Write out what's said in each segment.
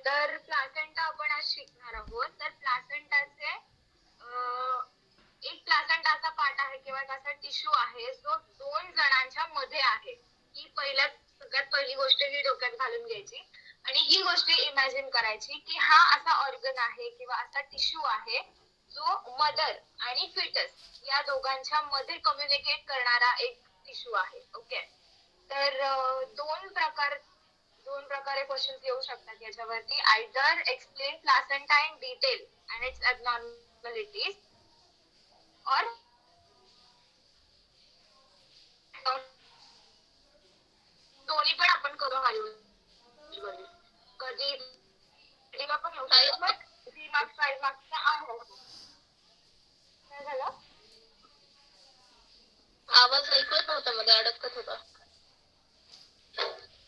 तर प्लासेंटा आपण आज शिकणार आहोत. तर प्लासेंटाचे एक प्लासेंटाचा पार्ट आहे किंवा त्याचा टिश्यू आहे जो 2 जणांच्या मध्ये आहे. ही सगळ्यात पहिली गोष्ट ही डोक्यात घालून घ्यायची आणि ही गोष्ट इमॅजिन करायची की हा असा ऑर्गन आहे किंवा असा टिश्यू आहे जो मदर आणि फिटस या दोघांच्या मध्ये कम्युनिकेट करणारा एक टिश्यू आहे. ओके. तर दोन प्रकारे क्वेश्चन्स येऊ शकतात याच्यावरती. Either explain placenta in detail and it's abnormalities और दोन्ही पण आपण करू हवी. कधी पण येऊ शकतो बट 3 मार्क्स 5 मार्क्सचा आहे. काय झालं? आवाज ऐकत नव्हता, मध्ये अडकत होता.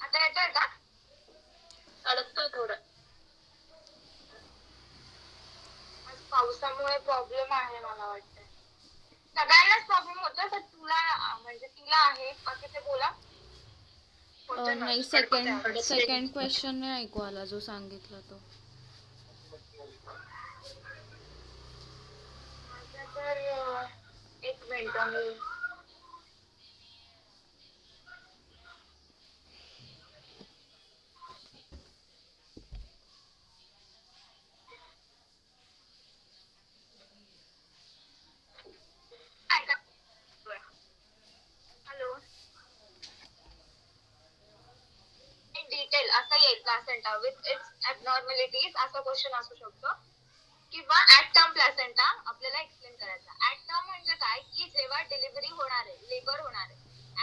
आता येतोय का? अडकतोय थोडं. पावसामुळे प्रॉब्लेम आहे मला वाटतं. सगळ्यांनाच प्रॉब्लेम होतो तर तुला म्हणजे तिला आहे बाकी ते बोला. नाही, सेकंड क्वेश्चन नाही ऐकू आला जो सांगितला तो. तर एक मिनिट मी डिटेल असा येईल प्लासेंटा विथ इट्स abnormalities असा क्वेश्चन असू शकतो किंवा ऍट टर्म प्लासेंटा आपल्याला एक्सप्लेन करायचा. ऍट टर्म म्हणजे काय की जेव्हा डिलिव्हरी होणार आहे, लेबर होणार आहे,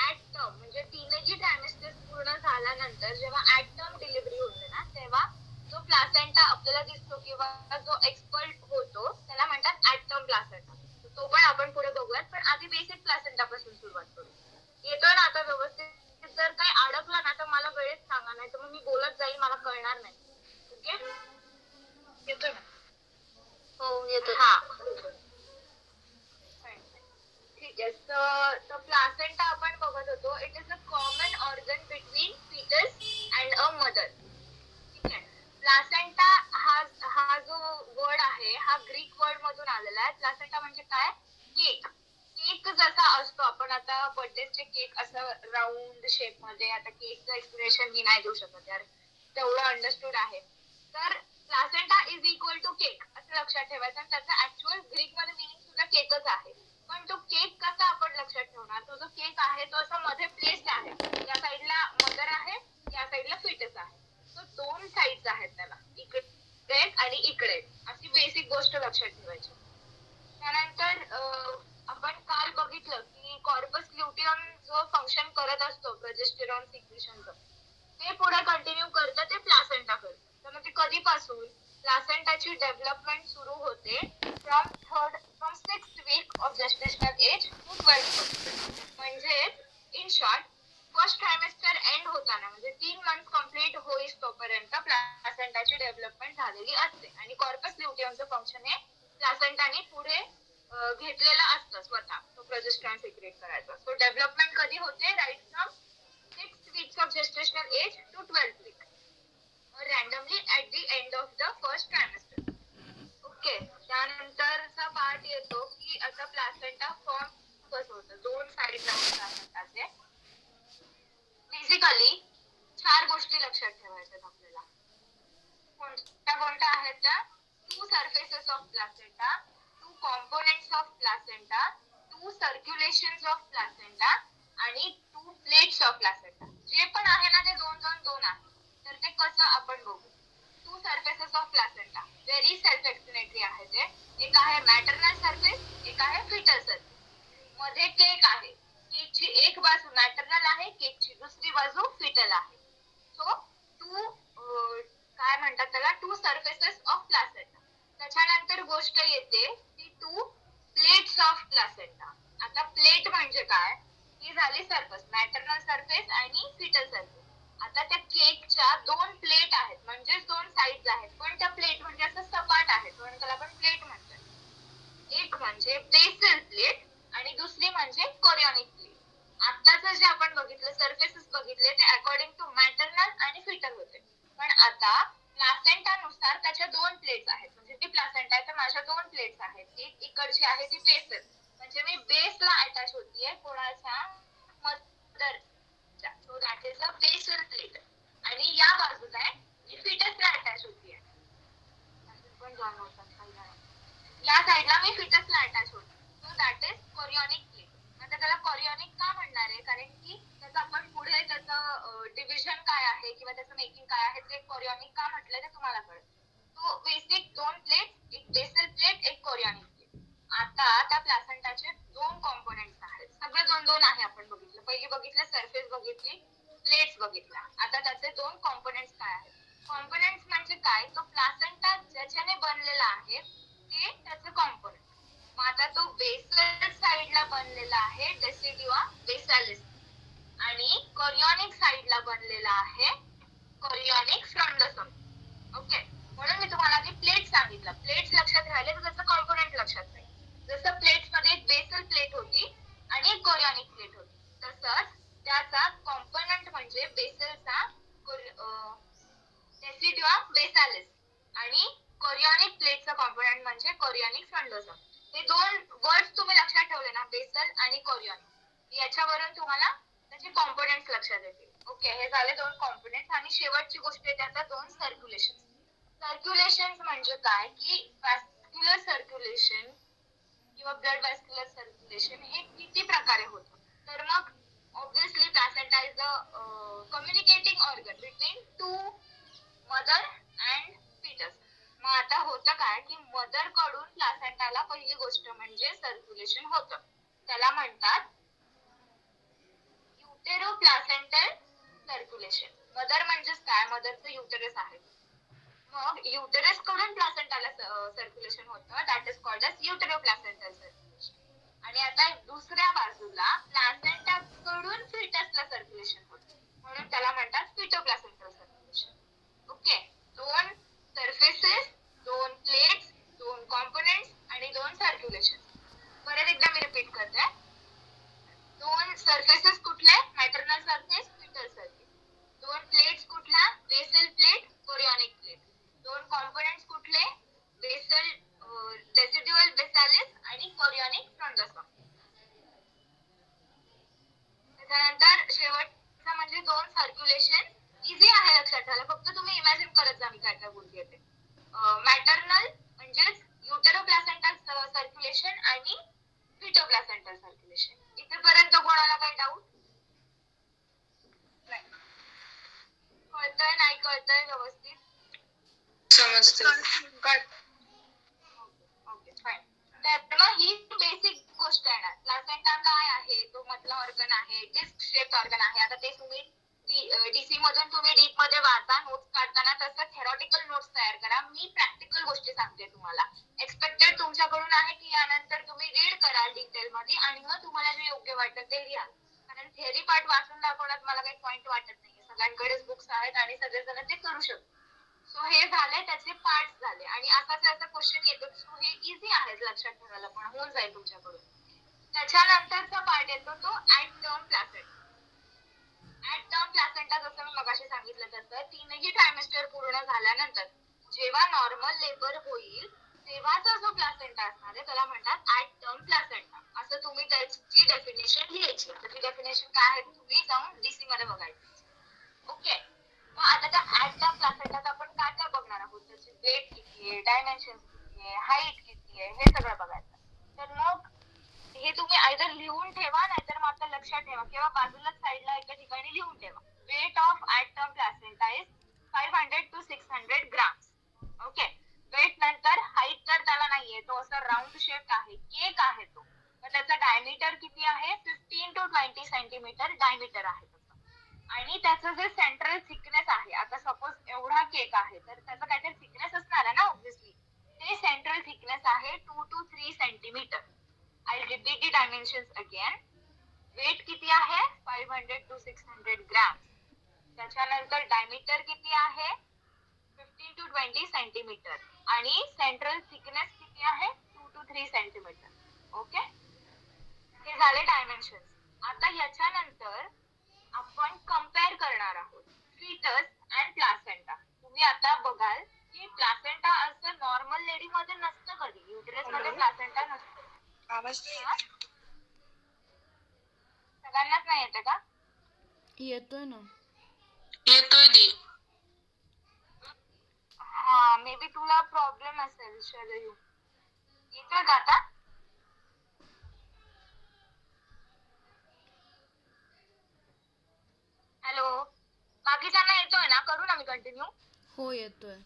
ऍट टर्म म्हणजे तीनही ट्रायमेस्टर्स पूर्ण झाल्यानंतर जेव्हा ऍट टर्म डिलिव्हरी होते ना तेव्हा जो प्लासेंटा आपल्याला दिसतो किंवा जो एक्सपर्ट होतो त्याला म्हणतात ऍट टर्म प्लासेंटा. तो पण आपण पुढे बघूयात, पण आधी बेसिक प्लासेंटा पासून सुरुवात करू. येतोय ना आता व्यवस्थित? जर काही अडकला ना तर मला वेळेत सांगा, नाही तर मग मी बोलत जाईल, मला कळणार नाही. ओके? येतोय ना? हो येतो. हा ठीक आहे. तर प्लासेंटा आपण बघत होतो. It is a common organ between foetus and a mother. ठीक आहे. प्लासेंटा हा जो वर्ड आहे हा ग्रीक वर्ड मधून आलेला आहे. प्लासेंटा म्हणजे काय? केक. केक जसा असतो, आपण आता बर्थडेचे केक असं राऊंड शेप मध्ये, आता केकचं एक्सप्रेशन मी नाही देऊ शकत यार, तेवढं अंडरस्टूड आहे. तर placenta is equal to cake असं लक्षात ठेवायचं आणि त्याचा ऍक्च्युअल ग्रीक मध्ये मिनिंग सुद्धा केकच आहे. पण तो केक कसा आपण लक्षात ठेवणार? तो जो केक आहे तो असं मध्ये प्लेस्ड आहे. या साईडला मदर आहे, या साईडला फिटस आहे. तो 2 साईड्स आहेत त्याला, इकडे आणि इकडे. अशी बेसिक गोष्ट लक्षात ठेवायची. त्यानंतर आपण काल बघितलं की कॉर्पस ल्युटियम जो फंक्शन करत असतो प्रोजेस्टेरॉन सिक्रेशनचं, ते पुढे कंटिन्यू करतं ते प्लासेंटा करतं. तर मग ते कधीपासून? प्लासेंटाची डेव्हलपमेंट सुरू होते from 6th week of gestational age to 12th week. म्हणजे in short first trimester end होताना म्हणजे 3 मंथ कंप्लीट होईस तोपर्यंत प्लासेंटाची डेव्हलपमेंट झालेली असते आणि कॉर्पस ल्युटियमचं फंक्शन हे प्लासेंटाने पुढे घेतलेलं असतं स्वतः तो प्रोजेस्टेरॉन सिक्रेट करायचा. सो डेव्हलपमेंट कधी होते? Right from 6 weeks of gestational age to 12th week or randomly at the end of the first trimester. Okay. त्यानंतरचा पार्ट येतो की आता प्लासेंटा फॉर्म कसं होतं. 2 साईड आहेत प्लासेंटाचे. फिजिकली 4 गोष्टी लक्षात ठेवायच्यात आपल्याला. कोणत्या आहेत त्या? 2 surfaces of placenta, 2 components of placenta, 2 circulations of placenta आणि 2 plates of placenta. जे पण आहे ना ते 2 आहे. तर ते कसं आपण बघू. 2 surfaces of placenta very self explanatory आहे ते. एक आहे मॅटर्नल सरफेस, एक आहे फिटल सरफेस. मध्ये केक आहे. केकची एक बाजू मॅटर्नल आहे, केकची दुसरी बाजू फिटल आहे. सो 2 काय म्हणतात त्याला, 2 surfaces of placenta. त्याच्यानंतर गोष्ट येते ती 2 plates of placenta. आता प्लेट म्हणजे काय? ही झाली सरफेस, मॅटर्नल सरफेस आणि फिटल सरफेस. आता त्या केकच्या 2 प्लेट आहेत म्हणजे 2 साइड्स आहेत, पण त्या प्लेट म्हणजे असं सपाट आहेत म्हणून त्याला आपण प्लेट म्हणतो. एक म्हणजे बेसल प्लेट आणि दुसरी म्हणजे कोरियोनिक प्लेट. आताच जे आपण बघितलं सरफेसेस बघितले ते अकॉर्डिंग टू मॅटर्नल आणि फिटल होते, पण आता प्लासेंटानुसार त्याच्या दोन प्लेट्स आहेत, म्हणजे ती प्लासेंटा आहे तर माझ्या दोन प्लेट्स आहेत. एक इकडची आहे ती बेसल, म्हणजे मी बेसला अटॅच होतीये कोणाच्या, मदरच्या, so that is a basal plate. आणि या बाजूला आहे मी फिटसला अटॅच होतीये, पण जॉईन होतात या साईडला मी फिटसला अटॅच होते, so that is chorionic plate. आता त्याला कोरिओनिक का म्हणणार आहे, कारण की त्याचं आपण पुढे त्याचं डिव्हिजन काय आहे किंवा त्याचं मेकिंग काय आहे ते कोरिओनिक का म्हटलं ते तुम्हाला कळेल. सो बेसिक दोन प्लेट, एक बेसल प्लेट, एक कोरिओनिक प्लेट. आता त्या प्लासेंटाचे दोन कॉम्पोनेंट्स आहेत, सगळे दोन दोन आहे. आपण बघितलं, पहिली बघितलं सरफेस बघितली, प्लेट्स बघितल्या. आता त्याचे दोन कॉम्पोनेंट्स काय आहेत. कॉम्पोनेंट्स म्हणजे काय, तो प्लासेंटा ज्याच्याने बनलेला आहे ते त्याचे कॉम्पोनेंट. मग आता तो बेसल साइडला बनलेला आहे डेसिडिवा बेसालिस, आणि कोरिओनिक साइडला बनलेला आहे कोरिओनिक फ्रंडोसोम. ओके, म्हणून मी तुम्हाला आधी प्लेट सांगितलं. प्लेट्स लक्षात राहिले तर त्याचं कॉम्पोनेंट लक्षात राहील. जसं प्लेट्स मध्ये एक बेसल प्लेट होती आणि एक कोरिओनिक प्लेट होती, तसंच त्याचा कॉम्पोनेंट म्हणजे बेसलचा डेसिडिवा बेसालिस आणि कोरिओनिक प्लेटचा कॉम्पोनेंट म्हणजे कोरिओनिक फ्रंडोसोम. हे दोन वर्ड्स तुम्ही लक्षात ठेवले ना, बेसल आणि कोरिओनिक, याच्यावरून तुम्हाला त्याचे कॉम्पोनेंट्स लक्षात येतील. ओके, हे झाले दोन कॉम्पोनेंट्स. आणि शेवटची गोष्ट आहे त्याचा दोन सर्क्युलेशन. सर्क्युलेशन म्हणजे काय की व्हॅस्क्युलर सर्क्युलेशन किंवा ब्लड व्हॅस्क्युलर सर्क्युलेशन हे किती प्रकारे होतं. तर मग obviously placenta is the communicating organ between two mother and foetus. मग आता होतं काय की मदर कडून प्लासेंटाला पहिली गोष्ट म्हणजे सर्क्युलेशन होतं, त्याला म्हणतात युटेरो प्लासेंटल सर्क्युलेशन. मदर म्हणजेच काय, मदरचं युटेरस आहे. मग युटेरस कडून प्लासेंटाला सर्क्युलेशन होतं, that is called as uteroplacental circulation. आणि आता दुसऱ्या बाजूला प्लासेंटा कडून फिटसला सर्क्युलेशन होतं, म्हणून त्याला म्हणतात फिटोप्लासेंटल सर्क्युलेशन. ओके, दोन सरफेसेस, दोन प्लेट्स, दोन कॉम्पोनेंट्स आणि दोन सर्क्युलेशन. परत एकदा मी रिपीट करते. दोन सरफेसेस कुठले, मॅटर्नल सरफेस, फिटल सरफेस. दोन प्लेट्स कुठला, बेसल प्लेट, कोरिओनिक प्लेट. दोन कॉम्पोनेंट्स कुठले, बेसल डेसिड्युअल बेसालिस आणि कोरिओनिक फ्रंडोसोम. त्यानंतर शेवटचा म्हणजे दोन सर्क्युलेशन. इझी आहे लक्षात ठेवायला, फक्त तुम्ही इमॅजिन करत जा मी काय काय बोलते ते. मॅटर्नल म्हणजेच युटेरोप्लासेंटल सर्क्युलेशन आणि फिटोप्लासेंटल सर्क्युलेशन. इथेपर्यंत कोणाला काही डाऊट? कळतंय नाही कळतंय व्यवस्थित? Okay fine. तर मग ही बेसिक गोष्ट आहे ना. प्लासेंटा काय आहे, तो मधला ऑर्गन आहे, डिस्क शेप्ड ऑर्गन आहे. आता ते तुम्ही डीसी मधून तुम्ही डीप मध्ये वाचा, नोट्स काढताना तसं थेरॉटिकल नोट्स तयार करा. मी प्रॅक्टिकल गोष्टी सांगते तुम्हाला. एक्सपेक्टेड तुमच्याकडून आहे की यानंतर तुम्ही रीड कराल डिटेल मध्ये आणि मग तुम्हाला जे योग्य वाटतं ते लिहा. कारण थेअरी पार्ट वाचून दाखवण्यात मला काही पॉईंट वाटत नाही. सगळ्यांकडेच बुक्स आहेत आणि सगळेजण ते करू शकतात. सो हे झाले त्याचे पार्ट्स झाले. आणि असाच असा क्वेश्चन येतो, सो हे इझी आहे लक्षात ठेवायला, पण होऊन जाईल तुमच्याकडून. त्याच्यानंतरचा पार्ट येतो तो at term placenta. At term placenta जसं मी मगाशी सांगितलं तसं तीनही ट्रायमेस्टर पूर्ण झाल्यानंतर जेव्हा नॉर्मल लेबर होईल तेव्हाचा जो प्लासेंटा असणार आहे त्याला म्हणतात ऍट टर्म प्लासेंटा. असं तुम्ही त्याची डेफिनेशन लिहायची. त्याची डेफिनेशन काय आहे तुम्ही जाऊन डीसी मध्ये बघायची. ओके, मग आता त्या ऍट टर्म प्लासेंटात आपण काय काय बघणार आहोत, त्याची वेट किती आहे, डायमेन्शन किती आहे, हाईट किती आहे, हे सगळं बघायचं. तर मग हे तुम्ही आयदर लिहून ठेवा नाहीतर मग आता लक्षात ठेवा किंवा बाजूला साईडला एका ठिकाणी लिहून ठेवा. Weight of at term placenta is 500 to 600 grams. Okay, weight नंतर हाईट तर त्याला नाहीये, तो असा राऊंड शेप आहे, केक आहे तो. मग त्याचा डायमीटर किती आहे, 15 to 20 सेंटीमीटर डायमीटर आहे त्याचा. आणि त्याचं जे सेंट्रल थिकनेस आहे, आता सपोज एवढा केक आहे तर त्याचा काहीतरी थिकनेस असणार आहे ना ऑब्व्हियसली. ते सेंट्रल थिकनेस आहे 2 to 3 centimetre. I'll repeat the dimensions again. Weight किती आहे 500 to 600 ग्राम्स. त्याच्यानंतर डायमीटर किती आहे 15 to 20 सेंटीमीटर. आणि सेंट्रल थिकनेस किती आहे 2 to 3 सेंटीमीटर. ओके, हे झाले डायमेन्शन्स. आता याच्यानंतर आपण कम्पेअर करणार आहोत फिटस अँड प्लासेंटा. तुम्ही आता बघाल सगळ्यांनाच नाही येते का? येतोय ना. येतोय दी. हा मे बी तुला प्रॉब्लेम असेल शरयू. येतोय का आता? हॅलो, बाकीच्यांना येतोय ना? करू ना मी कंटिन्यू? हो येतोय.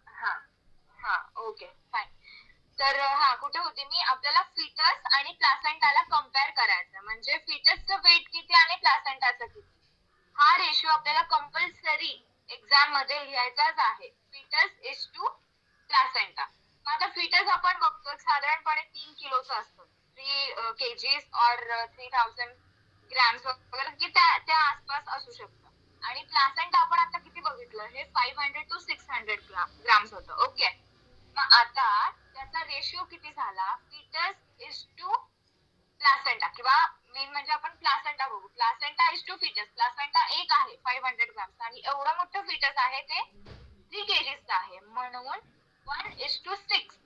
हा हा ओके फाईन. तर हा कुठे होते मी? आपल्याला फिटस आणि प्लासेंटाला कम्पेअर करायचं, म्हणजे फिटसचं वेट किती आणि प्लासेंटाचं किती, हा रेशो आपल्याला कंपल्सरी एक्झाम मध्ये लिहायचाच आहे. Foetus is to placenta. आता फिटस आपण बघतो साधारणपणे 3 किलोचा असतो, 3 kgs और 3000 ग्रॅम्स वगैरे, की त्या आसपास असू शकतं. आणि प्लासेंटा आपण आता किती बघितलं, हे 500 to 600 ग्राम्स होतं. ओके, मग आता त्याचा रेशिओ किती झाला? फिटस इज टू प्लासेंटा, किंवा मेन म्हणजे आपण प्लासेंटा बघू. Placenta is to foetus. Placenta एक आहे 500 ग्राम्स आणि एवढं मोठं फिटस आहे ते 3 kgs आहे, म्हणून 1:6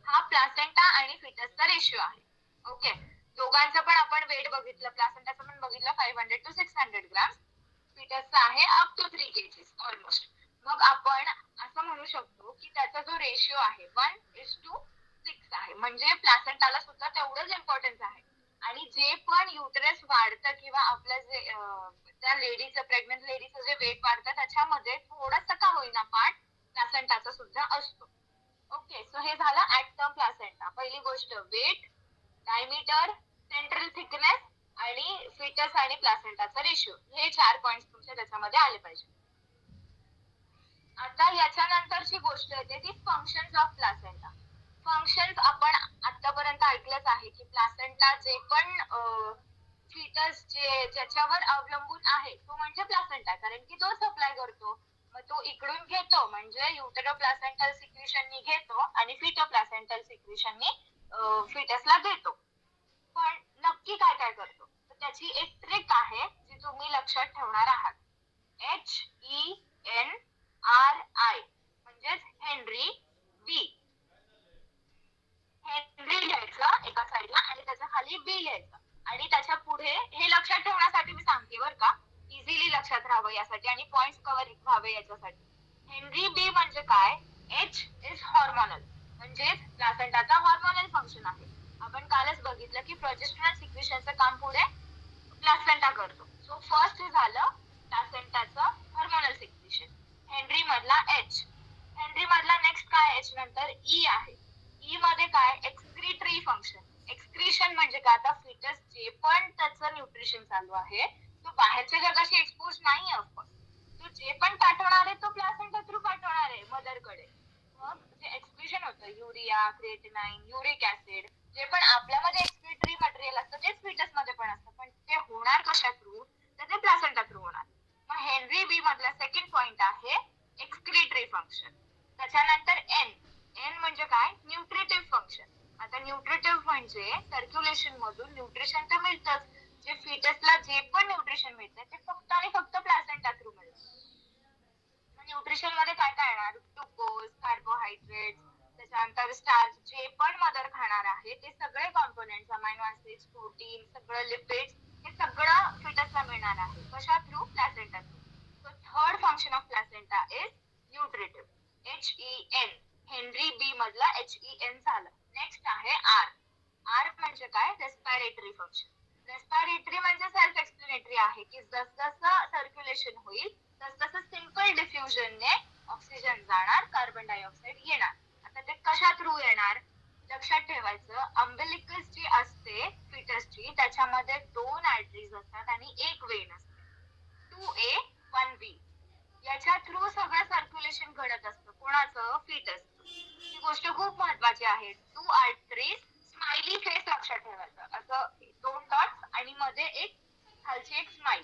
हा प्लासेंटा आणि फिटसचा रेशिओ आहे. ओके, दोघांचं पण आपण वेट बघितलं, प्लासेंटाचं पण बघितलं 500 to 600 ग्राम्स, फिटसचा आहे अप टू 3 kgs ऑलमोस्ट. मग आपण असं म्हणू शकतो की त्याचा जो रेशिओ आहे 1:6 आहे, म्हणजे प्लासेंटाला सुद्धा तेवढंच इम्पॉर्टन्स आहे. आणि जे पण युटरस वाढतं किंवा आपलं जे त्या लेडीचं, प्रेग्नंट लेडीचं जे वेट वाढतं त्याच्यामध्ये थोडंसं का होईना पार्ट प्लासेंटाचा सुद्धा असतो. ओके, सो हे झालं ऍट टर्म प्लासेंटा. पहिली गोष्ट वेट, डायमीटर, सेंट्रल थिकनेस आणि फिटस आणि प्लासेंटाचा रेशिओ, हे 4 पॉइंट्स तुमच्या त्याच्यामध्ये आले पाहिजे. आता याच्यानंतरची गोष्ट येते ती फंक्शन्स ऑफ प्लासेंटा. फंक्शन्स आपण आतापर्यंत ऐकलंच आहे की प्लासेंटा जे पण फिटस ज्याच्यावर अवलंबून आहे तो म्हणजे प्लासेंटा, कारण की तो सप्लाय करतो. मग तो इकडून घेतो म्हणजे युटेरो प्लासेंटल सिक्रिशननी घेतो आणि फिटो प्लासेंटल सिक्रिशननी फिटसला देतो. पण नक्की काय काय करतो, तर त्याची एक ट्रिक आहे जी तुम्ही लक्षात ठेवणार आहात. HENRI म्हणजेच हेनरी बी. हेनरी लिहायचं एका साईडला आणि त्याच्या खाली बी लिहायचं, आणि त्याच्या पुढे हे लक्षात ठेवण्यासाठी मी सांगते बरं का, इझिली लक्षात राहावं यासाठी आणि पॉइंट्स कव्हर व्हावे याच्यासाठी. हेनरी बी म्हणजे काय? H इज हॉर्मोनल, म्हणजेच प्लासेंटाचा हॉर्मोनल फंक्शन आहे. आपण कालच बघितलं की प्रोजेस्टेरॉन सिक्रिशनचं काम पुढे प्लासेंटा करतो. सो फर्स्ट झालं प्लासेंटाचं हॉर्मोनल सिक्रिशन, हेनरी मधला H. हेनरी मधला नेक्स्ट काय H नंतर E आहे. ई मध्ये काय? Excretory function. एक्सक्रिशन म्हणजे काय? आता फिटस जे पण त्याचं न्यूट्रिशन चालू आहे तो बाहेरच्या जगाशी एक्सपोज नाही, ऑफकोर्स तो जे पण पाठवणार आहे तो प्लासेंटा थ्रू पाठवणार आहे मदरकडे. मग जे एक्सक्रिशन होतं युरिया, क्रिएटिनाइन, युरिक ऍसिड, जे पण आपल्यामध्ये एक्सक्रिटरी मटेरियल असतं तेच फिटस मध्ये पण असतं, पण ते होणार कशा थ्रू? तर ते प्लासेंटा थ्रू होणार. मग हेनरी बी मधला सेकंड पॉइंट आहे एक्सक्रिटरी फंक्शन. त्याच्यानंतर एन म्हणजे काय? Nutritive function. आता न्यूट्रिटिव्ह म्हणजे सर्क्युलेशन मधून न्यूट्रिशन तर मिळतंच, जे फिटसला जे पण न्यूट्रिशन मिळतं ते फक्त आणि फक्त प्लासेंटा थ्रू मिळतं. न्यूट्रिशन मध्ये काय काय येणार? ग्लुकोज, कार्बोहायड्रेट, त्याच्यानंतर स्टार्च, जे पण मदर खाणार आहे ते सगळे कॉम्पोनेंट्स, अमायनो ऍसिड्स, प्रोटीन, सगळं लिपिड्स, हे सगळं फिटसला मिळणार आहे. कशा through? Placenta through. So third function of placenta is nutritive. HEN, Henry B मधला HEN झालं. नेक्स्ट आहे आर. आर म्हणजे काय? Respiratory function. रेस्पिरेटरी म्हणजे सेल्फ एक्सप्लेनेटरी आहे की जसं सर्क्युलेशन होईल तसं सिंपल डिफ्युजनने ऑक्सिजन जाणार, कार्बन डायऑक्साईड येणार. आता ते कशा थ्रू येणार? लक्षात ठेवायचं, अम्बिलिकस जी असते फिटसची त्याच्यामध्ये 2 आर्टरीज असतात आणि एक वेन असते, 2A 1B. याच्या थ्रू सगळं सर्क्युलेशन घडत असतं. कोणाचं? फिटस. ही गोष्ट खूप महत्वाची आहे. 2 आर्टरीज, स्माइली फेस लक्षात ठेवायचं, असं 2 डॉट्स आणि मध्ये एक खालची एक स्माइल.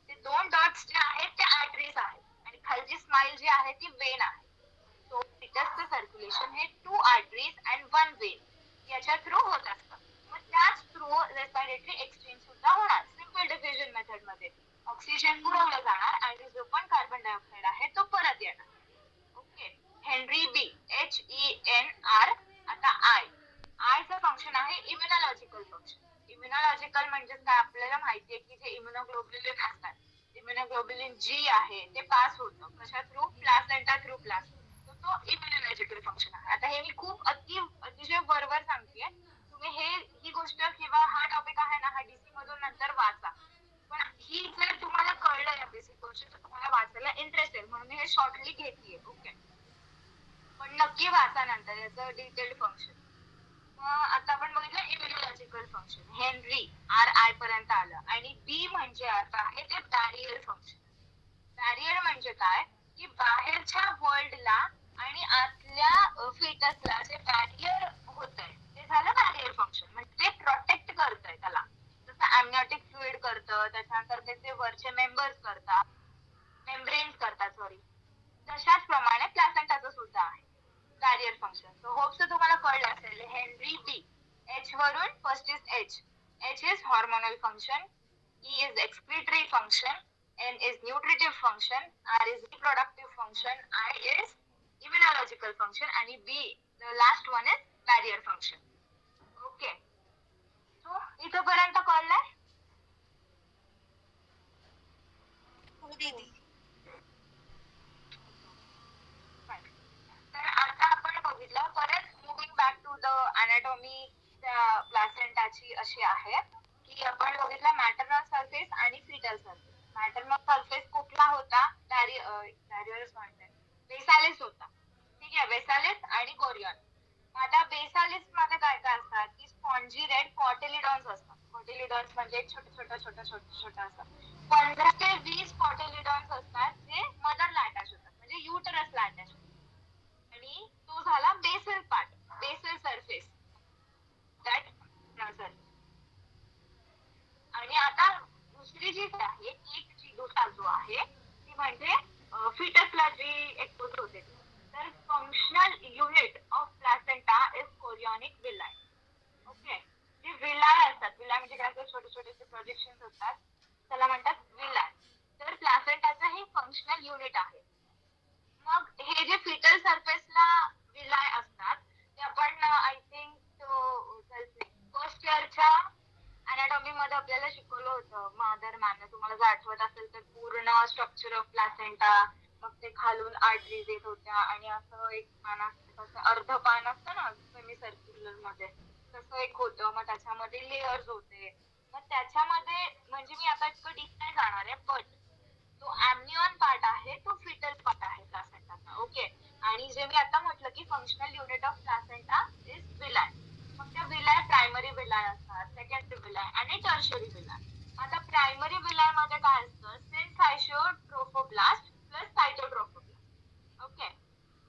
ते 2 डॉट्स जे आहेत ते आर्टरीज आहेत आणि खालची स्माइल जी आहे ती वेन आहे. सो फिटसचं सर्क्युलेशन हे 2 आर्टरीज अँड 1 वेन याच्या थ्रू होत असतं. मग त्याच थ्रू रेस्पिरेटरी एक्सचेंज सुद्धा होणार. सिंपल डिफ्युजन मेथड मध्ये ऑक्सिजन पुरवलं जाणार आणि जो पण कार्बन डायऑक्साईड आहे तो परत येणार. ओके, हेनरी बी, HENR. आता आय. आयचं फंक्शन आहे इम्युनॉलॉजिकल फंक्शन. इम्युनॉलॉजिकल म्हणजे काय, आपल्याला माहिती आहे की जे इम्युनोग्लोब्युलिन असतात, इम्युनोग्लोब्युलिन जी आहे ते पास होतं कशा थ्रू, प्लासेंटा थ्रू तो इम्युनॉलॉजिकल फंक्शन आहे. आता हे मी खूप अतिशय बरोबर सांगतेय, तुम्ही ही गोष्ट किंवा हा टॉपिक आहे ना, हा डीसी मधून नंतर वाचा. पण ही जर तुम्हाला कळलं या बेसिक गोष्टी तर तुम्हाला वाचायला इंटरेस्ट येईल, म्हणून मी हे शॉर्टली घेतलीये. ओके, पण नक्की वाचा नंतर याचं डिटेल्ड फंक्शन. आता आपण बघितलं इम्युनॉलॉजिकल फंक्शन, हेनरी RI पर्यंत आलं. आणि बी म्हणजे आता आहे ते बॅरियर फंक्शन. बॅरियर म्हणजे काय की बाहेरच्या वर्ल्डला आणि आतल्या फिटसला जे बॅरियर होत आहे ते झालं बॅरियर फंक्शन. म्हणजे ते प्रोटेक्ट करतंय त्याला, जसं अमनिओटिक फ्लुइड करतं, त्याच्यानंतर त्याचे वरचे मेंबर्स करतात, मेम्ब्रेन्स करतात सॉरी, तशाच प्रमाणे प्लासेंटाचं सुद्धा आहे बॅरियर फंक्शन. सो होप्स तुम्हाला कळलं असेल. हेनरी बी, एच वरून first is H. H is hormonal function, E is excretory function, N is nutritive function, R is reproductive function, I is immunological function, आणि B, the last one is barrier function. Okay. So इथपर्यंत कळलंय? तर आता आपण बघितलं, परत moving back to the anatomy प्लासेंटाची अशी आहे की आपण बघितलं मॅटर्नल सरफेस आणि फिटल सरफेस. मॅटर्नल सरफेस कुठला होता, बेसालिस होता. ठीक आहे, बेसालिस आणि कोरियन. आता बेसालिस मध्ये काय काय असतात की स्पॉन्जी रेड कॉटिलिडॉन्स असतात. कॉटिलिडॉन्स म्हणजे छोटे असतात. 15 ते 20 कॉटिलिडॉन्स असतात जे मदरला अटॅच होतात, म्हणजे युटरसला अटॅच होतात. आणि तो झाला basal part, basal surface that nurser. आणि आता दुसरी जी आहे, एक चिडोटा जो आहे ती म्हणजे फिटसला जी एक्सपोज होते. तर functional unit of placenta is chorionic villi. Okay, जे विलाय असतात, विलाय म्हणजे काय, छोटे छोटे प्रोजेक्शन असतात त्याला म्हणतात विलाय. तर प्लासेंटाचं हे फंक्शनल युनिट आहे. मग हे जे फिटल सरफेसला विलाय असतात ते आपण आय थिंक फर्स्ट इयरच्या अनाटॉमी मध्ये आपल्याला शिकवलं होतं मदर मॅमने, तुम्हाला जर आठवत असेल तर. पूर्ण स्ट्रक्चर ऑफ प्लासेंटा, मग ते खालून आर्टरीज येत होत्या आणि असं एक पान असतं, अर्ध पान असतं ना सेमी सर्क्युलर मध्ये, तसं एक होतं. मग त्याच्यामध्ये लेयर्स होते. मग त्याच्यामध्ये म्हणजे मी आता इतकं डीप नाही जाणार आहे, बट तो ॲम्निऑन पार्ट आहे तो फिटल पार्ट आहे प्लासेंटाचा. ओके, आणि जे मी आता म्हटलं की functional unit of placenta is villi. मग त्या विलाय प्रायमरी विलाय असतात, सेकंडरी विलाय आणि टर्शरी विलाय. आता प्रायमरी विलाय मध्ये काय असतं, सिन्सायटियोट्रोफोब्लास्ट प्लस सायटोट्रोफोब्लास्ट. ओके,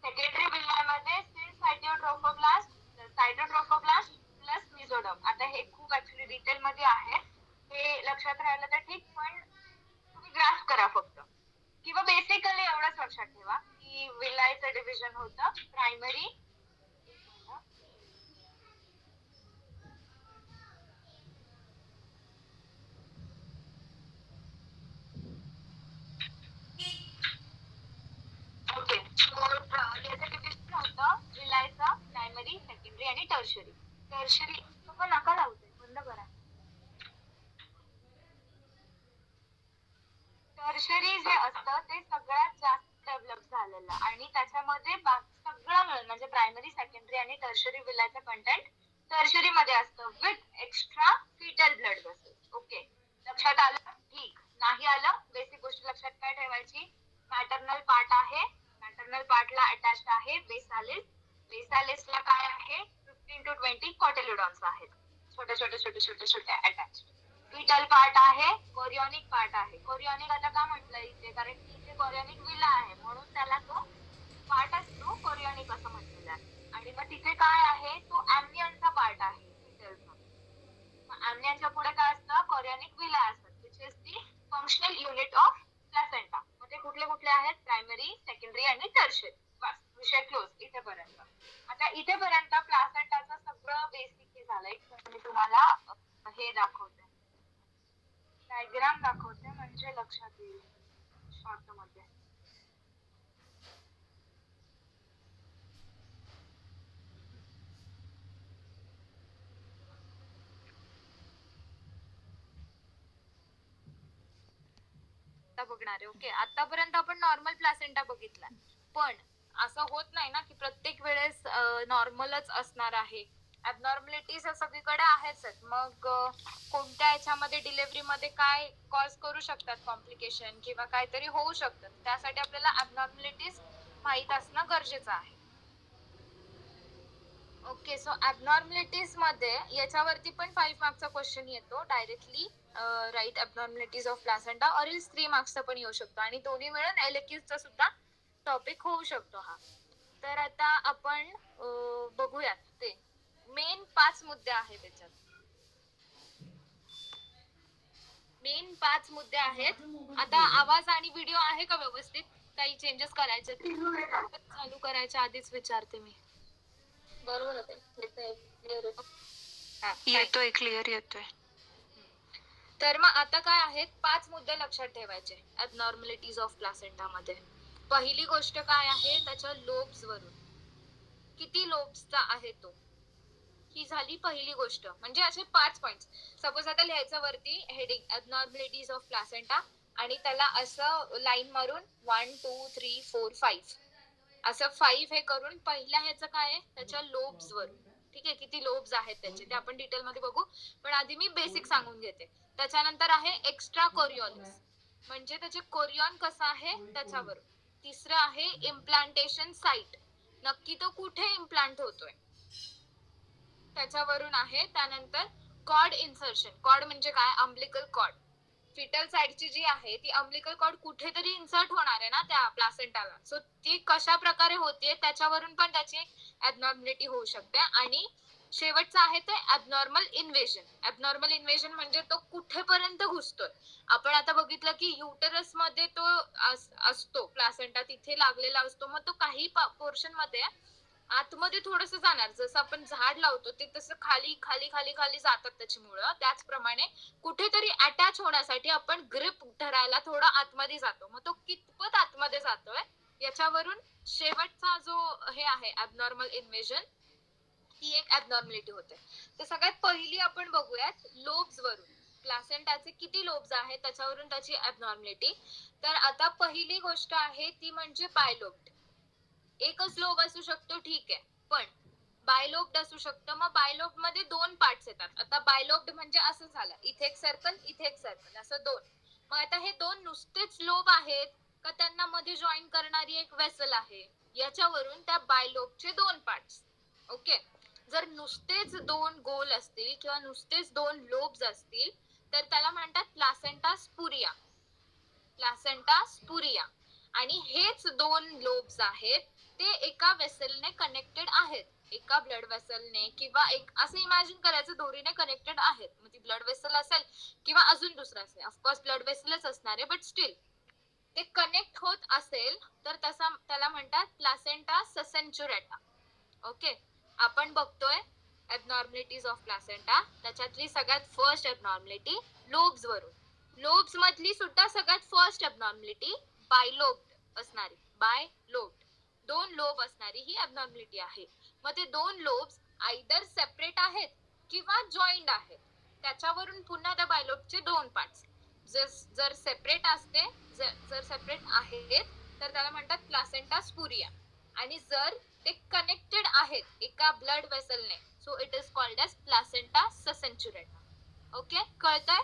सेकंडरी विलाय मध्ये सिन्सायटियोट्रोफोब्लास्ट, सायटोट्रोफोब्लास्ट प्लस मिझोडम. आता हे खूप ऍक्च्युली डिटेल मध्ये आहे, हे लक्षात राहिलं तर ठीक, पण तुम्ही ग्रास्प करा फक्त. किंवा बेसिकली एवढंच लक्षात ठेवा की विलायचं डिव्हिजन होतं प्रायमरी, ओके, याचं डिव्हिजन होतं विलायचं प्रायमरी, सेकंडरी आणि टर्शरी. टर्शरी नका लावते, बंद करा. टर्शरी जे असतं ते सगळ्यात जास्त डेव्हलप झालेलं आणि त्याच्यामध्ये सगळं मिळून म्हणजे प्रायमरी, सेकंडरी आणि टर्शरी विलायचं कंटेंट टर्शरी मध्ये असतं with extra foetal blood vessels. Okay, लक्षात आलं? ठीक. नाही आलं, बेसिक गोष्ट लक्षात काय ठेवायची, मॅटर्नल पार्ट आहे, मॅटर्नल पार्टला अटॅच्ड आहे बेसालिस. बेसालिसला काय आहे, 15 to 20 कॉटिलिडॉन्स आहेत, छोटे अटॅच. फिटल पार्ट आहे, कोरियॉनिक पार्ट आहे. कोरियॉनिक आता का म्हटलं इथे, कारण की इथे कोरियॉनिक विला आहे म्हणून त्याला तो पार्ट असतो कोरियॉनिक असं म्हटलेलं आहे. आणि मग तिथे काय आहे, तो ॲम्नियनचा पार्ट आहे फिटलचा. मग ॲम्नियनच्या पुढे काय असतं, कोरियॉनिक विला असतात, which is the functional unit of placenta. मग ते कुठले कुठले आहेत, प्रायमरी, सेकंडरी आणि टर्शरी. बस, विषय क्लोज इथेपर्यंत. आता इथेपर्यंत प्लासेंटाचं सगळं बेसिक हे झालंय. मी तुम्हाला हे दाखवते, डायग्राम दाखवते म्हणजे लक्षात येईल शॉर्ट मध्ये. आता बघणार आहे. ओके, आतापर्यंत आपण नॉर्मल प्लासेंटा बघितला, पण असं होत नाही ना की प्रत्येक वेळेस नॉर्मलच असणार आहे. ऍबनॉर्मॅलिटीज सगळीकडे आहेच. मग कोणत्या याच्यामध्ये डिलिव्हरी मध्ये काय कॉज करू शकतात कॉम्प्लिकेशन किंवा काहीतरी होऊ शकतं, त्यासाठी आपल्याला ऍबनॉर्मॅलिटीज माहित असणं गरजेचं आहे. ओके, सो ऍबनॉर्मॅलिटीज मध्ये याच्यावरती पण 5 मार्क्सचा क्वेश्चन येतो डायरेक्टली. राईट ऍबनॉर्मॅलिटीज ऑफ प्लासेंटा और इल्स 3 मार्क्सचा पण येऊ शकतो आणि दोन्ही मिळून एलएक्यूचा सुद्धा टॉपिक होऊ शकतो हा. तर आता आपण बघूयात ते मेन 5 मुद्दे आहेत त्याच्यात. मेन 5 मुद्दे आहेत. आता आवाज आणि व्हिडिओ आहे का व्यवस्थित? काही चेंजेस करायचे चालू करायच्या आधीच विचारते मी. बरोबर येतोय, क्लिअर येतोय. तर मग आता काय आहेत 5 मुद्दे लक्षात ठेवायचे ऍबनॉर्मॅलिटीज ऑफ प्लासेंटा मध्ये. पहिली गोष्ट काय आहे, त्याच्या लोब्स वरून किती लोब्सचा आहे तो, ही झाली पहिली गोष्ट. म्हणजे असे 5 पॉइंट्स. सपोज आता लिहायचं वरती हेडिंग ऍबनॉर्मॅलिटीज ऑफ प्लासेंटा आणि त्याला असं लाईन मारून 1 2 3 4 5 असं 5 हे करून पहिल्या ह्याचं काय आहे त्याच्या लोब्स वरून. ठीक आहे, किती लोब्स आहेत त्याचे ते आपण डिटेल मध्ये बघू, पण आधी मी बेसिक सांगून घेते. त्याच्यानंतर आहे एक्स्ट्रा कोरिओलिस, म्हणजे त्याचे कोरियॉन कसा आहे त्याच्यावरून. तिसरं आहे इम्प्लांटेशन साइट, नक्की तो कुठे इम्प्लांट होतोय त्याच्यावरून आहे. त्यानंतर कॉर्ड इन्सर्शन, कॉर्ड म्हणजे काय, अम्बिलिकल कॉर्ड. फिटल साइडची जी आहे ती अम्बिलिकल कॉर्ड कुठेतरी इन्सर्ट होणार आहे ना त्या प्लासेंटाला, सो ती कशा प्रकारे होतीये त्याच्यावरून पण त्याची ऍबनॉर्मॅलिटी होऊ शकते. आणि शेवटचं आहे ते ऍबनॉर्मल इन्व्हेजन. ऍबनॉर्मल इन्व्हेजन म्हणजे तो कुठेपर्यंत घुसतोय. आपण आता बघितलं की युटरस मध्ये तो असतो प्लासेंटा, तिथे लागलेला असतो, मग तो काही पोर्शन मध्ये आतमध्ये थोडस जाणार. जसं आपण झाड लावतो ते तसं खाली खाली खाली खाली जातात त्याची मुळं, त्याचप्रमाणे कुठेतरी अटॅच होण्यासाठी आपण ग्रिप धरायला थोडा आतमध्ये जातो. मग तो कितपत आतमध्ये जातोय याच्यावरून शेवटचा जो हे आहे ऍबनॉर्मल इन्व्हेजन, ती एक ऍबनॉर्मॅलिटी होते. तर सगळ्यात पहिली आपण बघूयात लोब्स वरून, प्लासेंटाचे किती लोब्स आहेत त्याच्यावरून त्याची ऍबनॉर्मॅलिटी. तर आता पहिली गोष्ट आहे ती म्हणजे बायलोब्ड. एकच लोब असू शकतो ठीक आहे, पण बायलोब्ड असू शकतं. मग बायलोब्ड मध्ये 2 पार्ट्स येतात. आता बायलोब्ड म्हणजे असं झालं, इथे एक सर्कल इथे एक सर्कल असं 2. मग आता हे 2 नुसतेच लोब आहेत का त्यांना मध्ये जॉईन करणारी एक वेसल आहे, याच्यावरून त्या बायलोबचे 2 पार्ट्स. ओके, जर नुसतेच 2 गोल असतील किंवा नुसतेच 2 लोब्स असतील तर त्याला म्हणतात प्लासेंटा स्पुरिया. प्लासेंटा स्पुरिया. आणि हेच 2 लोब्स आहेत ते एका वेसलने कनेक्टेड आहेत, एका ब्लड वेसलने किंवा एक असं इमॅजिन करायचं दोरीने कनेक्टेड आहेत. मग ती ब्लड वेसल असेल किंवा अजून दुसरं असेल, ऑफकोर्स ब्लड वेसलच असणार आहे, बट स्टील ते कनेक्ट होत असेल तर तसा त्याला म्हणतात प्लासेंटा ससेंच्युरेटा. ओके, आपण बघतोय ऍबनॉर्मॅलिटीज ऑफ प्लासेंटा, त्याच्यातली सगळ्यात फर्स्ट ऍबनॉर्मॅलिटी लोब्स वरून. लोब्स मधली सुद्धा सगळ्यात फर्स्ट ऍबनॉर्मॅलिटी बायलोब्ड असणारी, बायलोब्ड 2 लोब असणारी ही ऍबनॉर्मॅलिटी आहे. मग ते 2 लोब्स आयदर सेपरेट आहेत किंवा जॉईंड आहेत, त्याच्यावरून पुन्हा त्या बायलोबचे 2 पार्ट्स. जर सेपरेट असते, जर सेपरेट आहेत तर त्याला म्हणतात प्लासेंटा स्पुरिया. आणि जर ते कनेक्टेड आहेत एका ब्लड वेसलने, so it is called as placenta succenturiata. Okay, कळतंय?